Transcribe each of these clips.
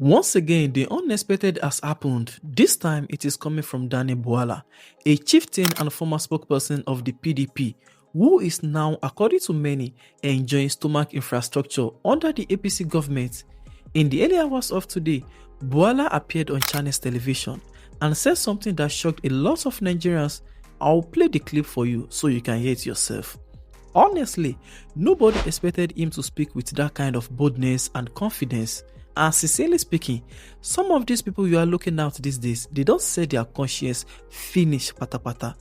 Once again, the unexpected has happened. This time, it is coming from Bwala, a chieftain and former spokesperson of the PDP, who is now, according to many, enjoying stomach infrastructure under the APC government. In the early hours of today, Bwala appeared on Chinese television and said something that shocked a lot of Nigerians. I'll play the clip for you so you can hear it yourself. Honestly, nobody expected him to speak with that kind of boldness and confidence. And sincerely speaking, some of these people you are looking at these days, they don't say their conscience finish pata.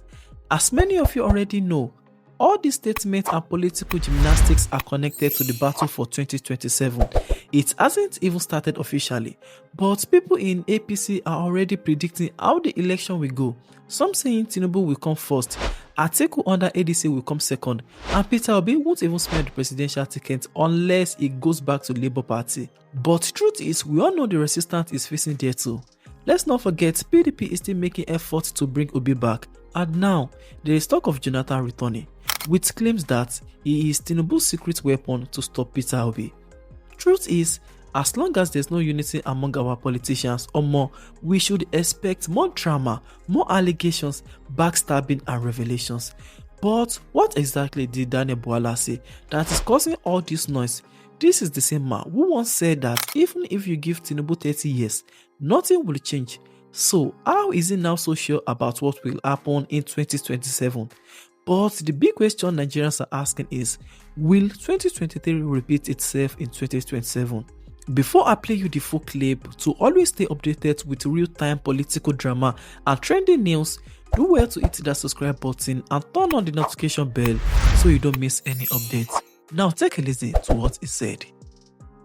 As many of you already know, all these statements and political gymnastics are connected to the battle for 2027. It hasn't even started officially, but people in APC are already predicting how the election will go. Some saying Tinubu will come first, Atiku under ADC will come second, and Peter Obi won't even smell the presidential ticket unless he goes back to Labour Party. But truth is, we all know the resistance is facing there too. Let's not forget, PDP is still making efforts to bring Obi back, and now there is talk of Jonathan returning, with claims that he is Tinubu's secret weapon to stop Peter Obi. Truth is, as long as there's no unity among our politicians or more, we should expect more drama, more allegations, backstabbing and revelations. But what exactly did Bwala say that is causing all this noise? This is the same man who once said that even if you give Tinubu 30 years, nothing will change. So how is he now so sure about what will happen in 2027? But the big question Nigerians are asking is, will 2023 repeat itself in 2027? Before I play you the full clip, to always stay updated with real-time political drama and trending news, do well to hit that subscribe button and turn on the notification bell so you don't miss any updates. Now take a listen to what he said.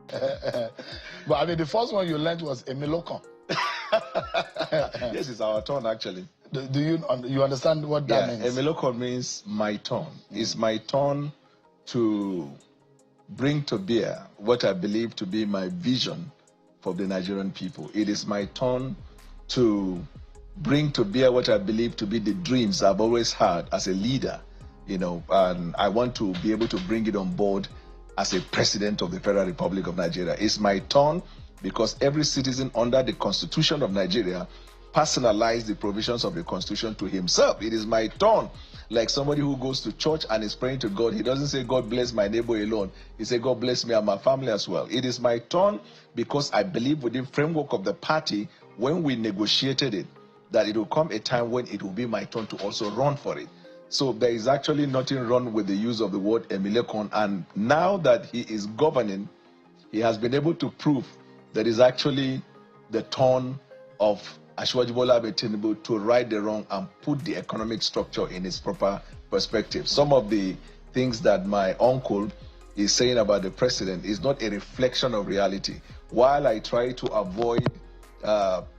But I mean, the first one you learned was Emilokon. Yes, it's our turn actually. Do you understand what that means? Emilokon means my turn. It's my turn to bring to bear what I believe to be my vision for the Nigerian people. It is my turn to bring to bear what I believe to be the dreams I've always had as a leader, and I want to be able to bring it on board as a president of the Federal Republic of Nigeria. It's my turn because every citizen under the Constitution of Nigeria personalized the provisions of the Constitution to himself. It is my turn. Like somebody who goes to church and is praying to God, he doesn't say, God bless my neighbor alone. He says, God bless me and my family as well. It is my turn because I believe within the framework of the party, when we negotiated it, that it will come a time when it will be my turn to also run for it. So there is actually nothing wrong with the use of the word Emilekon. And now that he is governing, he has been able to prove that it's actually the turn of Bola Tinubu to right the wrong and put the economic structure in its proper perspective. Some of the things that my uncle is saying about the president is not a reflection of reality. While I try to avoid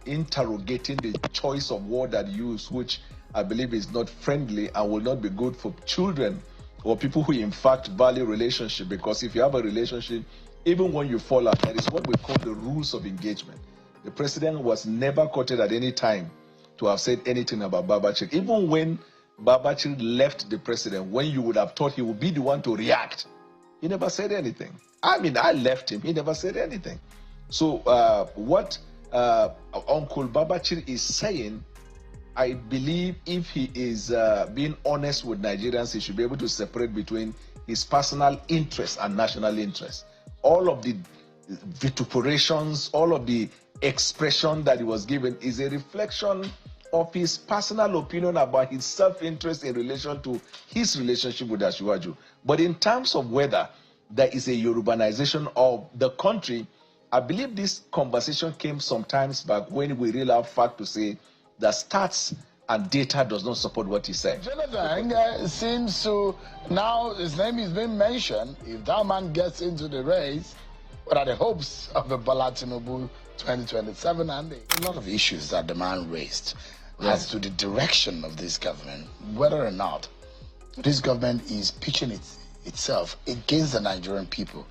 interrogating the choice of word that use, which I believe is not friendly and will not be good for children or people who in fact value relationship, because if you have a relationship, even when you fall out, that is what we call the rules of engagement. The president was never quoted at any time to have said anything about Babachir. Even when Babachir left the president, when you would have thought he would be the one to react, he never said anything. I mean, I left him, he never said anything. So what Uncle Babachir is saying, I believe if he is being honest with Nigerians, he should be able to separate between his personal interest and national interest. All of the vituperations, all of the expression that he was given is a reflection of his personal opinion about his self-interest in relation to his relationship with Asiwaju. But in terms of whether there is a Yorubanization of the country, I believe this conversation came some times back when we really have fact to say that stats and data does not support what he said. Jonathan seems to, now his name is being mentioned. If that man gets into the race, what are the hopes of the Bwala Tinubu 2027? And a lot of issues that the man raised as to the direction of this government, whether or not this government is pitching itself against the Nigerian people,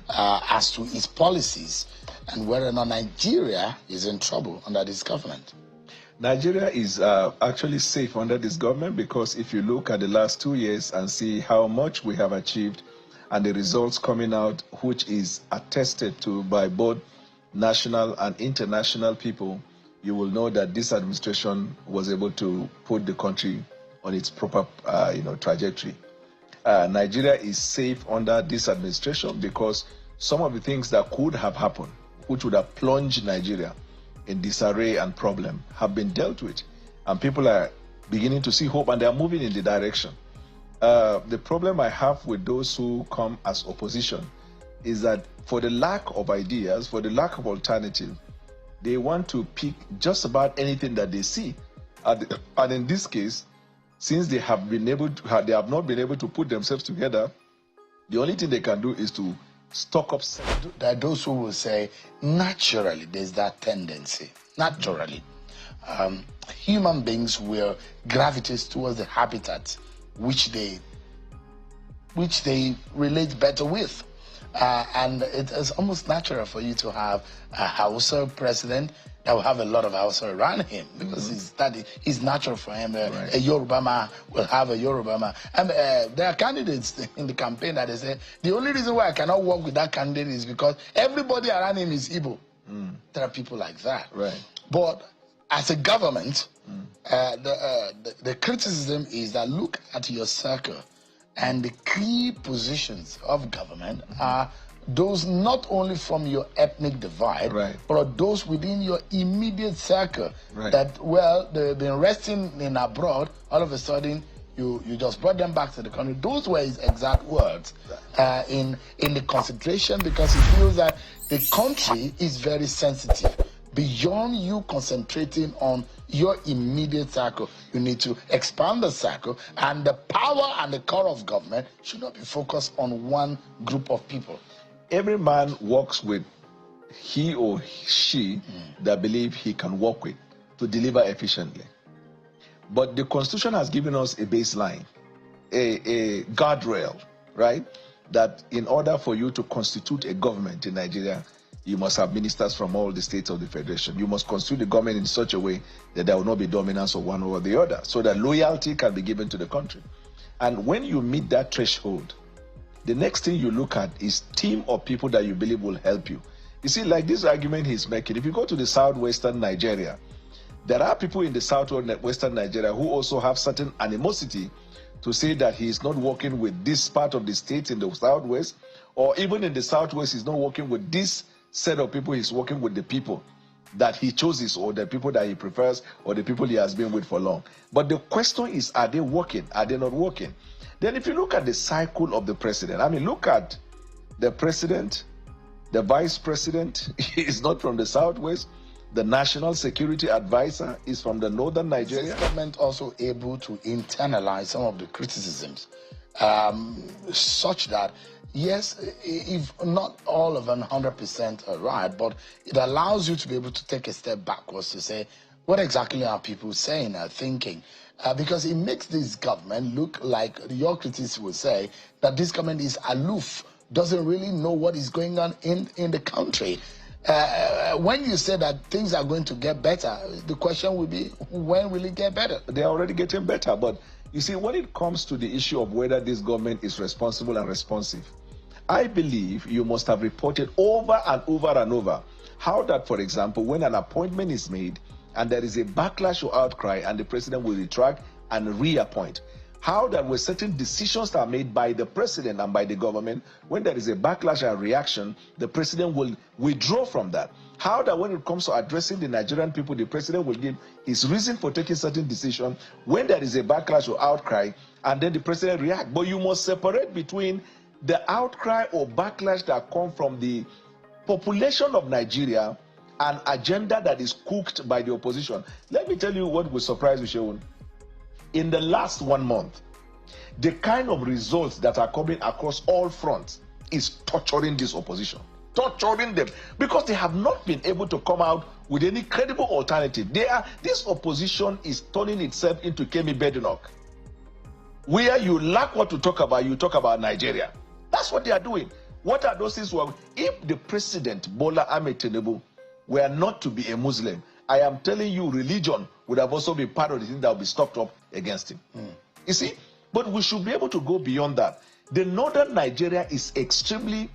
as to its policies, and whether or not Nigeria is in trouble under this government. Nigeria is actually safe under this government, because if you look at the last 2 years and see how much we have achieved and the results coming out, which is attested to by both national and international people, you will know that this administration was able to put the country on its proper trajectory. Nigeria is safe under this administration because some of the things that could have happened, which would have plunged Nigeria in disarray and problem, have been dealt with. And people are beginning to see hope, and they are moving in the direction. The problem I have with those who come as opposition is that for the lack of ideas, for the lack of alternative, they want to pick just about anything that they see. And in this case, since they have not been able to put themselves together, the only thing they can do is to stock up. There are those who will say, naturally, there's that tendency. Naturally, human beings will gravitate towards the habitat which they relate better with. And it is almost natural for you to have a Hausa president that will have a lot of Hausa around him, because it's natural for him. A Yoruba man will have a Yoruba man. And there are candidates in the campaign that they say, the only reason why I cannot work with that candidate is because everybody around him is Igbo. There are people like that. Right. But as a government, the criticism is that look at your circle, and the key positions of government are those not only from your ethnic divide, but those within your immediate circle. That, well, they've been resting in abroad, all of a sudden you just brought them back to the country. Those were his exact words in the consideration, because he feels that the country is very sensitive. Beyond you concentrating on your immediate circle, you need to expand the circle, and the power and the core of government should not be focused on one group of people. Every man works with he or she that believe he can work with to deliver efficiently. But the Constitution has given us a baseline, a guardrail, right? That in order for you to constitute a government in Nigeria, you must have ministers from all the states of the federation. You must constitute the government in such a way that there will not be dominance of one over the other, so that loyalty can be given to the country. And when you meet that threshold, the next thing you look at is team of people that you believe will help you. You see, like this argument he's making, if you go to the southwestern Nigeria, there are people in the southwestern Nigeria who also have certain animosity to say that he is not working with this part of the state in the southwest, or even in the southwest, he's not working with this set of people. He's working with the people that he chooses, or the people that he prefers, or the people he has been with for long. But the question is, are they working? Are they not working? Then if you look at the cycle of the president, I mean, look at the president, the vice president is not from the southwest. The national security advisor is from the northern Nigeria. Is the government also able to internalize some of the criticisms such that, yes, if not all of them 100% are right, but it allows you to be able to take a step backwards to say, what exactly are people saying or thinking? Because it makes this government look like, your critics will say, that this government is aloof, doesn't really know what is going on in the country. When you say that things are going to get better, the question will be, when will it get better? They are already getting better, but you see, when it comes to the issue of whether this government is responsible and responsive, I believe you must have reported over and over and over how that, for example, when an appointment is made and there is a backlash or outcry and the president will retract and reappoint, how that when certain decisions are made by the president and by the government, when there is a backlash and reaction, the president will withdraw from that. How that when it comes to addressing the Nigerian people, the president will give his reason for taking certain decision when there is a backlash or outcry, and then the president react. But you must separate between the outcry or backlash that come from the population of Nigeria, an agenda that is cooked by the opposition. Let me tell you what will surprise you, Sheun. In the last 1 month, the kind of results that are coming across all fronts is torturing this opposition. Torturing them, because they have not been able to come out with any credible alternative. This opposition is turning itself into Kemi Bedunok, where you lack what to talk about, you talk about Nigeria. That's what they are doing. What are those things? If the president, Bola Tinubu, were not to be a Muslim, I am telling you, religion would have also been part of the thing that will be stocked up against him. You see? But we should be able to go beyond that. The northern Nigeria is extremely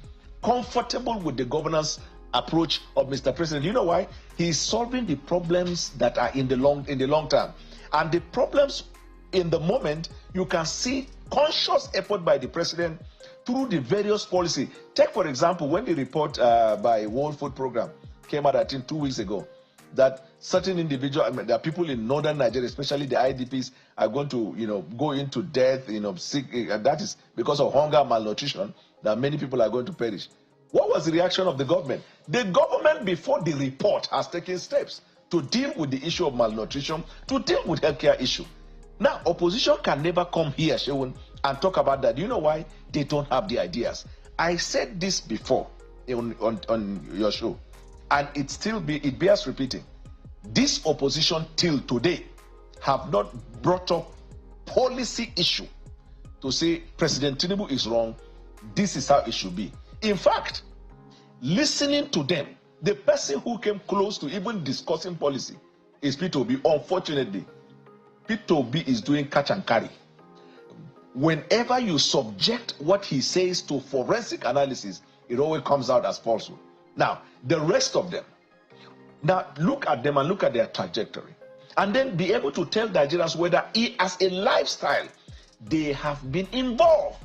comfortable with the governance approach of Mr. President. You know why? He's solving the problems that are in the long term. And the problems in the moment, you can see conscious effort by the president through the various policy. Take, for example, when the report by World Food Program came out, I think 2 weeks ago, that certain individuals, there are people in northern Nigeria, especially the IDPs, are going to, go into death, sick. That is because of hunger, malnutrition, that many people are going to perish. What was the reaction of the government? The government, before the report, has taken steps to deal with the issue of malnutrition, to deal with healthcare issue. Now, opposition can never come here, Shewun, and talk about that. You know why? They don't have the ideas. I said this before on your show, and it bears repeating. This opposition till today have not brought up policy issue to say President Tinubu is wrong, this is how it should be. In fact, listening to them, the person who came close to even discussing policy is Peter Obi. Unfortunately, Peter Obi is doing catch and carry. Whenever you subject what he says to forensic analysis, it always comes out as falsehood. Now, the rest of them, now look at them and look at their trajectory, and then be able to tell Nigerians whether as a lifestyle they have been involved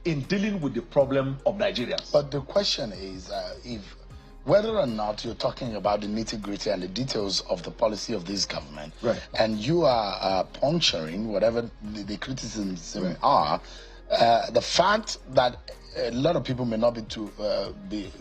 in dealing with the problem of Nigerians. But the question is, whether or not you're talking about the nitty-gritty and the details of the policy of this government, right, and you are puncturing whatever the criticisms are, the fact that a lot of people may not be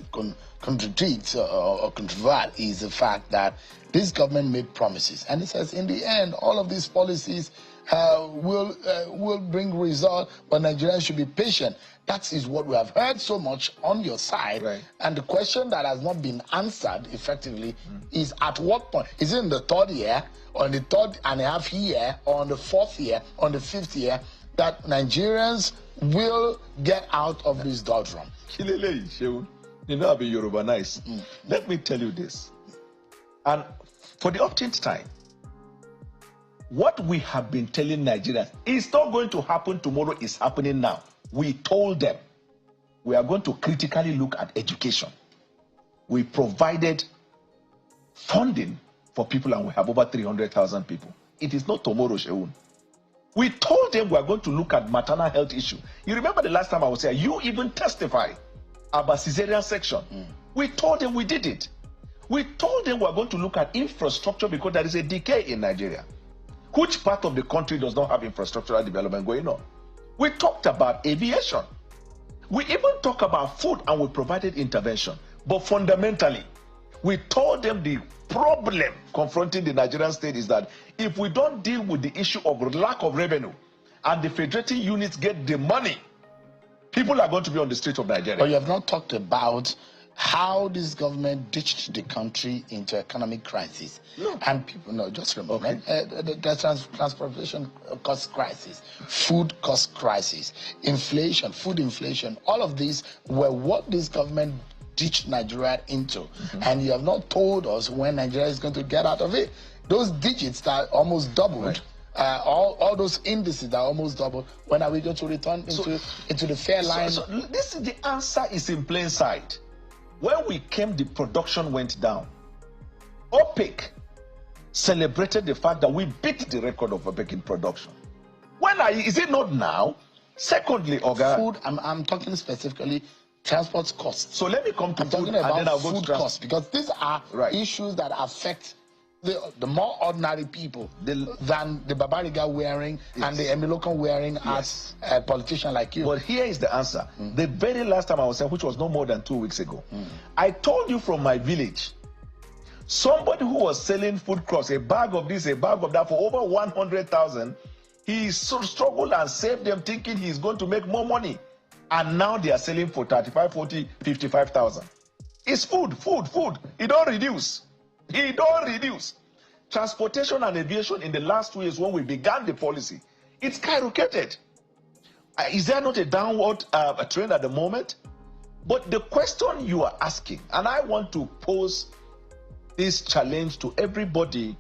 contradict or controvert is the fact that this government made promises, and it says in the end all of these policies will bring results, but Nigerians should be patient. That is what we have heard so much on your side, right. And the question that has not been answered effectively is at what point? Is it in the third year, or in the 3.5 year, or on the 4th year, on the 5th year, that Nigerians will get out of this doldrum? You know, I've been Yorubanized. Let me tell you this. And for the upteenth time, what we have been telling Nigerians is not going to happen tomorrow, is happening now. We told them we are going to critically look at education. We provided funding for people, and we have over 300,000 people. It is not tomorrow, Sheun. We told them we are going to look at maternal health issue. You remember the last time I was here, you even testified about cesarean section. We told them we did it. We told them we are going to look at infrastructure because there is a decay in Nigeria. Which part of the country does not have infrastructural development going on? We talked about aviation. We even talked about food, and we provided intervention. But fundamentally, we told them the problem confronting the Nigerian state is that if we don't deal with the issue of lack of revenue and the federating units get the money, people are going to be on the streets of Nigeria. But you have not talked about how this government ditched the country into economic crisis. No. And people, no, just a moment. The transportation cost crisis, food cost crisis, inflation, food inflation, all of these were what this government ditched Nigeria into. And you have not told us when Nigeria is going to get out of it. Those digits that almost doubled, right. All those indices that almost doubled, when are we going to return into the fair line? So this is the answer is in plain sight. When we came, the production went down. OPEC celebrated the fact that we beat the record of OPEC in production. Is it not now? Secondly, Oga, food, I'm talking specifically transport costs. So let me come to I'm food, talking about and then I'll go food to costs, because these are right. issues that affect the more ordinary people than the Babariga wearing and the Emilokan wearing as a politician like you. But here is the answer. The very last time I was here, which was no more than 2 weeks ago, I told you from my village, somebody who was selling food crops, a bag of this, a bag of that, for over 100,000, he struggled and saved them thinking he's going to make more money. And now they are selling for 35, 40, 55,000. It's food. It don't reduce. Transportation and aviation in the last 2 years when we began the policy, it's skyrocketed. Is there not a downward trend at the moment? But the question you are asking, and I want to pose this challenge to everybody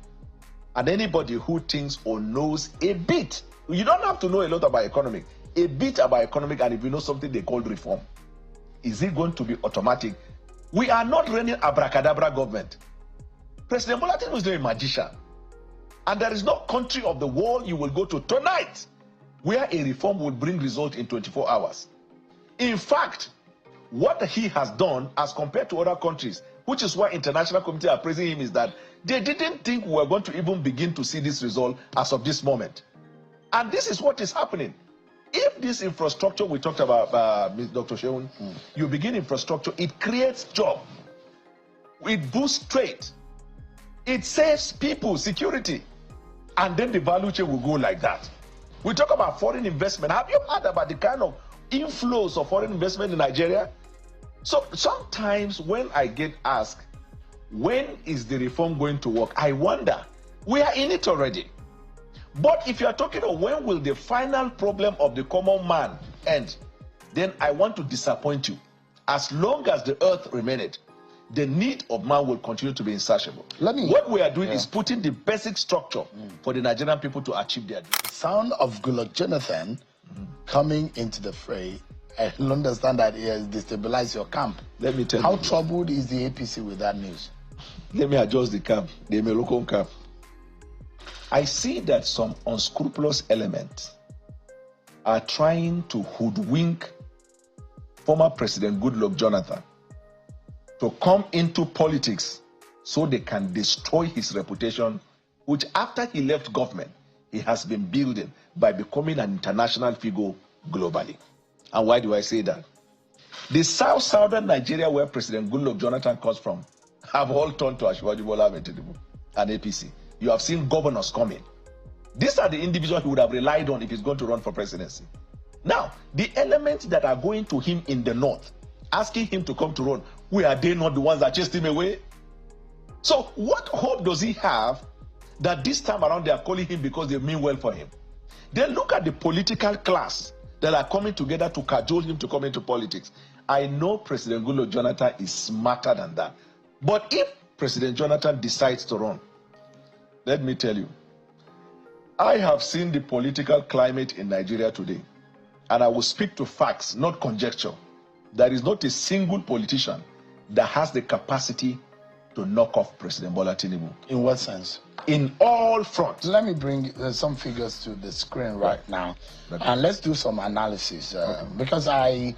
and anybody who thinks or knows a bit. You don't have to know a lot about economic. A bit about economic, and if you know something they call reform, is it going to be automatic? We are not running abracadabra government. President Bola Tinubu is not a magician. And there is no country of the world you will go to tonight where a reform will bring result in 24 hours. In fact, what he has done as compared to other countries, which is why international community are praising him, is that they didn't think we were going to even begin to see this result as of this moment. And this is what is happening. If this infrastructure we talked about, Dr. Sheun, you begin infrastructure, it creates job. It boosts trade. It saves people security. And then the value chain will go like that. We talk about foreign investment. Have you heard about the kind of inflows of foreign investment in Nigeria? So sometimes when I get asked, when is the reform going to work? I wonder. We are in it already. But if you are talking of when will the final problem of the common man end, then I want to disappoint you. As long as the earth remaineth, the need of man will continue to be insatiable. What we are doing is putting the basic structure for the Nigerian people to achieve their dreams. The sound of Goodluck Jonathan coming into the fray, I understand that he has destabilized your camp. Let me tell you. How troubled is the APC with that news? Let me adjust the camp, the local camp. I see that some unscrupulous elements are trying to hoodwink former President Goodluck Jonathan to come into politics so they can destroy his reputation, which after he left government, he has been building by becoming an international figure globally. And why do I say that? The southern Nigeria, where President Goodluck Jonathan comes from, have all turned to Asiwaju Bola Ahmed Tinubu and APC. You have seen governors coming. These are the individuals he would have relied on if he's going to run for presidency. Now, the elements that are going to him in the north, asking him to come to run, are they not the ones that chased him away? So what hope does he have that this time around they are calling him because they mean well for him? Then look at the political class that are coming together to cajole him to come into politics. I know President Goodluck Jonathan is smarter than that. But if President Jonathan decides to run, let me tell you, I have seen the political climate in Nigeria today, and I will speak to facts, not conjecture. There is not a single politician that has the capacity to knock off President Bola Tinubu. In what sense? In all fronts. Let me bring some figures to the screen right now, and let's do some analysis. Because I'm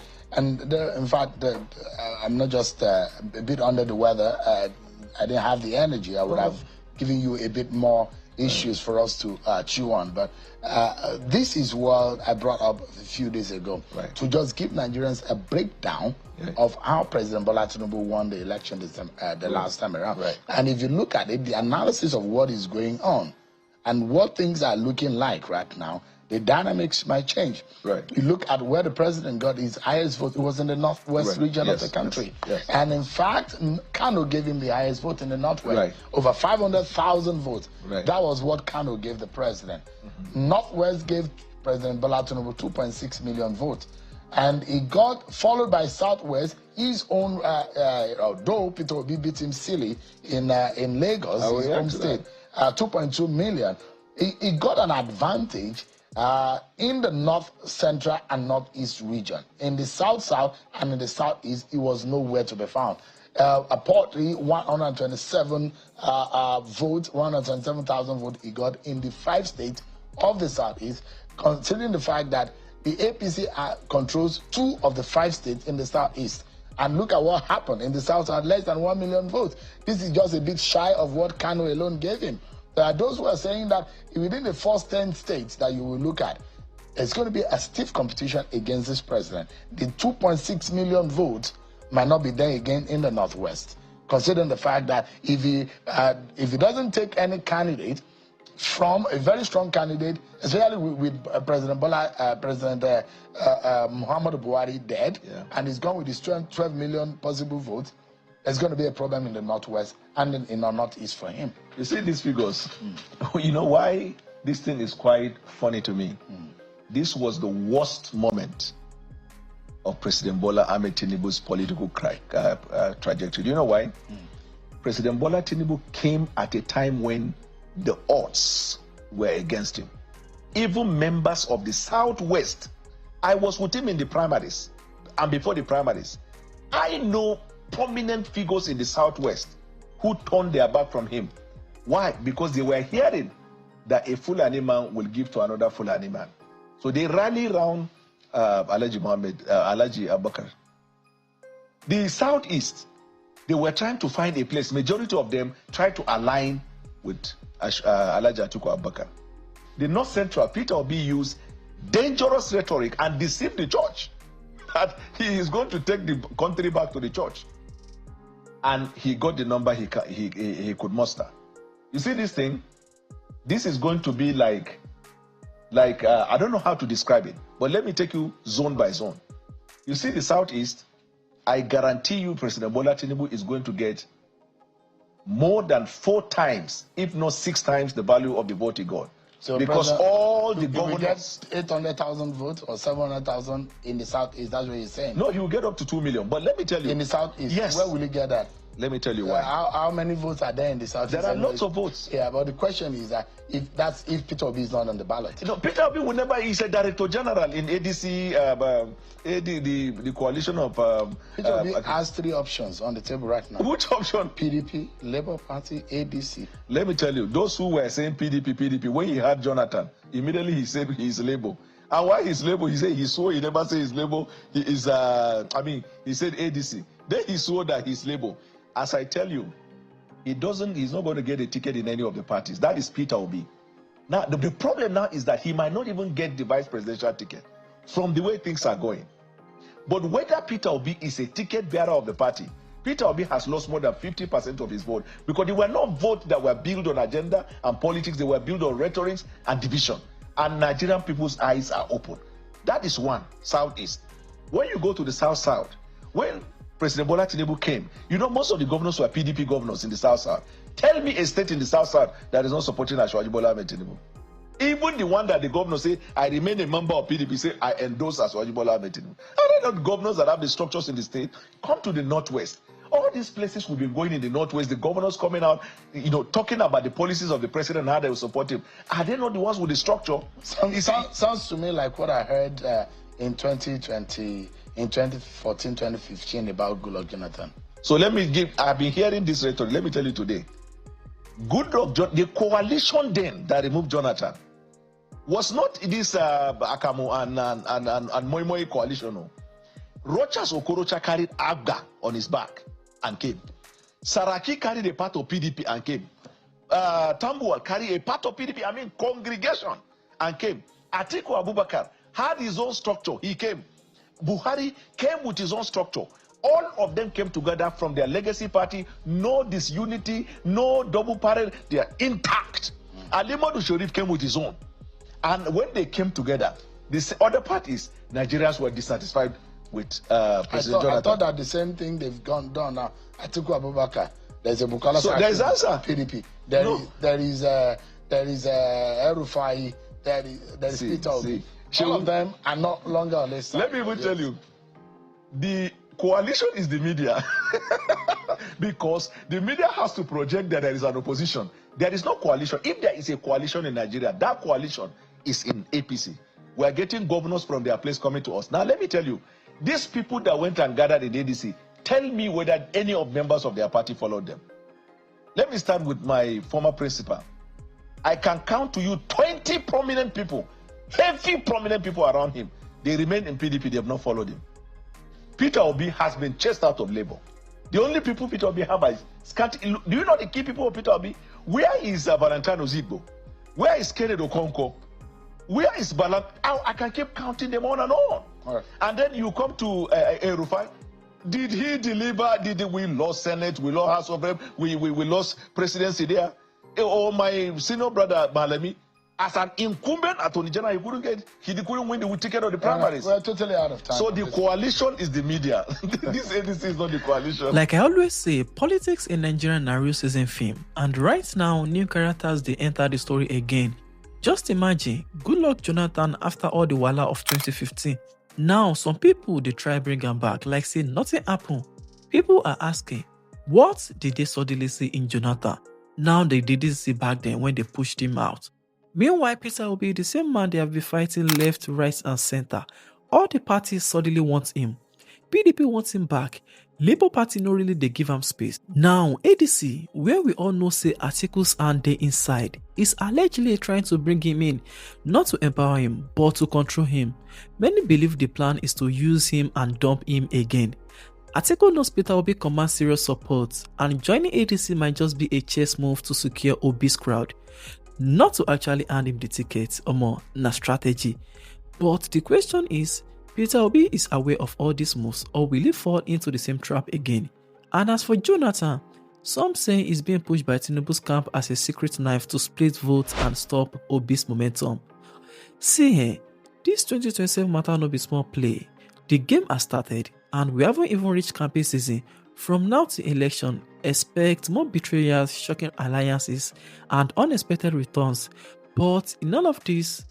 not just a bit under the weather. I didn't have the energy. I would have given you a bit more issues for us to chew on. But this is what I brought up a few days ago, to just give Nigerians a breakdown of how President Bola Tinubu won the election the last time around. And if you look at it, the analysis of what is going on and what things are looking like right now, the dynamics might change. You look at where the president got his highest vote, it was in the northwest region of the country. And in fact, Kano gave him the highest vote in the northwest, over 500,000 votes. That was what Kano gave the president. Northwest gave President Bola Tinubu 2.6 million votes. And he got followed by Southwest, his own, though Peter Obi beat him silly in Lagos, his home state, 2.2 million. He got an advantage in the north central and northeast region. In the south and in the southeast, it was nowhere to be found. Apparently 127 votes, 127,000 votes he got in the 5 states of the southeast, considering the fact that the APC controls 2 of the 5 states in the southeast. And look at what happened in the south, had less than 1 million votes. This is just a bit shy of what Kano alone gave him. There are those who are saying that within the first 10 states that you will look at, it's going to be a stiff competition against this president. The 2.6 million votes might not be there again in the northwest, considering the fact that if he doesn't take any candidate from a very strong candidate, especially with President Muhammadu Buhari dead, and he's gone with his 12 million possible votes, there's going to be a problem in the northwest and in the northeast for him. You see these figures? You know why this thing is quite funny to me? This was the worst moment of President Bola Ahmed Tinubu's political trajectory. Do you know why? President Bola Tinubu came at a time when the odds were against him. Even members of the Southwest, I was with him in the primaries and before the primaries. I know prominent figures in the Southwest who turned their back from him. Why? Because they were hearing that a Fulani man will give to another Fulani man. So they rally around Alhaji Abubakar. The Southeast, they were trying to find a place. Majority of them tried to align with Alhaji Atiku Abubakar. The North Central, Peter Obi used dangerous rhetoric and deceived the church that he is going to take the country back to the church. And he got the number he could muster. You see this thing? This is going to be like I don't know how to describe it, but let me take you zone by zone. You see the Southeast, I guarantee you President Bola Tinubu is going to get more than 4 times, if not 6 times the value of the vote he got. So because all the governors get 800,000 votes or 700,000 in the Southeast, that's what you're saying? No, he will get up to 2 million. But let me tell you. In the Southeast? Yes. Where will he get that? Let me tell you why. How many votes are there in the Southeast? There are lots of votes. Yeah, but the question is that if Peter Obi is not on the ballot. No, Peter Obi will never. He's a director general in ADC, the coalition of. Peter Obi has 3 options on the table right now. Which option? PDP, Labour Party, ADC. Let me tell you, those who were saying PDP, when he had Jonathan, immediately he said he's Labour. And why he's Labour? He said he swore he never said he's Labour. He is. He said ADC. Then he swore that he's Labour. As I tell you, he's not going to get a ticket in any of the parties. That is Peter Obi. Now, the problem now is that he might not even get the vice presidential ticket from the way things are going. But whether Peter Obi is a ticket bearer of the party, Peter Obi has lost more than 50% of his vote because they were not votes that were built on agenda and politics. They were built on rhetoric and division. And Nigerian people's eyes are open. That is one, Southeast. When you go to the South, when President Bola Tinubu came, you know most of the governors were PDP governors in the South. Tell me a state in the South that is not supporting Ashwaji Bola Tinubu. Even the one that the governor say, I remain a member of PDP, say, I endorse Ashwaji Bola Tinubu. Are there not governors that have the structures in the state? Come to the Northwest. All these places will be going in the Northwest, the governors coming out, talking about the policies of the president and how they will support him. Are they not the ones with the structure? Sounds to me like what I heard in 2020. In 2014, 2015 about Goodluck Jonathan. So I've been hearing this rhetoric. Let me tell you today. The coalition then that removed Jonathan was not this Akamu and Moi Moi coalition. No. Rochas Okorocha carried Abga on his back and came. Saraki carried a part of PDP and came. Tambuwal carried a part of PDP, congregation, and came. Atiku Abubakar had his own structure. He came. Buhari came with his own structure. All of them came together from their legacy party. No disunity, no double parade. They are intact. Alimadu Sharif came with his own. And when they came together, the other parties, Nigerians were dissatisfied with President Jonathan. I thought that the same thing they've done now. Atiku Abubakar, there's a Bukala. So there's answer. PDP. There is El-Rufai. There is Peter Obi. All of them are not longer on this side. Let me even tell you, the coalition is the media. Because the media has to project that there is an opposition. There is no coalition. If there is a coalition in Nigeria, that coalition is in APC. We are getting governors from their place coming to us. Now, let me tell you, these people that went and gathered in ADC, tell me whether any of members of their party followed them. Let me start with my former principal. I can count to you 20 prominent people, heavy prominent people around him. They remain in PDP, they have not followed him. Peter Obi has been chased out of Labour. The only people Peter Obi have is scanty. Do you know the key people of Peter Obi? Where is Valentino Zigbo? Where is Kennedy Okonkwo? Where is Bwala? I can keep counting them on and on. Right. And then you come to El-Rufai. Did he deliver? We lost Senate, we lost House of Rep, we lost presidency there. Or my senior brother Malemi, as an incumbent attorney general, he couldn't win the ticket of the primaries. We're totally out of time. So the coalition is the media. This ADC is not the coalition. Like I always say, politics in Nigeria na real season film. And right now, new characters they enter the story again. Just imagine, Goodluck Jonathan after all the wahala of 2015. Now, some people they try bring him back, like say nothing happened. People are asking, what did they suddenly see in Jonathan? Now they didn't see back then when they pushed him out. Meanwhile, Peter Obi, the same man they have been fighting left, right, and center. All the parties suddenly want him. PDP wants him back. Labour Party no really dey give am space. Now ADC, where we all know say Atiku's hand dey inside, is allegedly trying to bring him in, not to empower him but to control him. Many believe the plan is to use him and dump him again. Atiku knows Peter Obi commands serious support, and joining ADC might just be a chess move to secure Obi's crowd, not to actually hand him the ticket. Omo, na strategy. But the question is, Peter Obi is aware of all these moves, or will he fall into the same trap again? And as for Jonathan, some say he's being pushed by Tinubu's camp as a secret knife to split votes and stop Obi's momentum. See, this 2027 matter no be small play. The game has started, and we haven't even reached campaign season. From now to election, expect more betrayals, shocking alliances, and unexpected returns. But in all of this,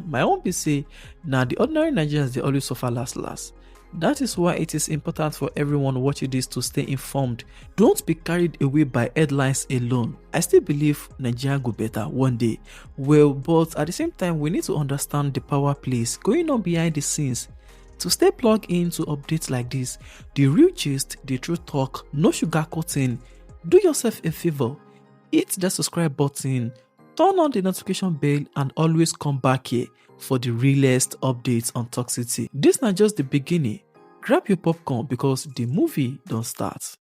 my own be say, now the ordinary Nigerians they always suffer last. That is why it is important for everyone watching this to stay informed. Don't be carried away by headlines alone. I still believe Nigeria go better one day. Well, but at the same time, we need to understand the power plays going on behind the scenes. To stay plugged in to updates like this, the real gist, the true talk, no sugarcoating. Do yourself a favor, hit the subscribe button, turn on the notification bell, and always come back here for the realest updates on toxicity. This is not just the beginning. Grab your popcorn because the movie don't start.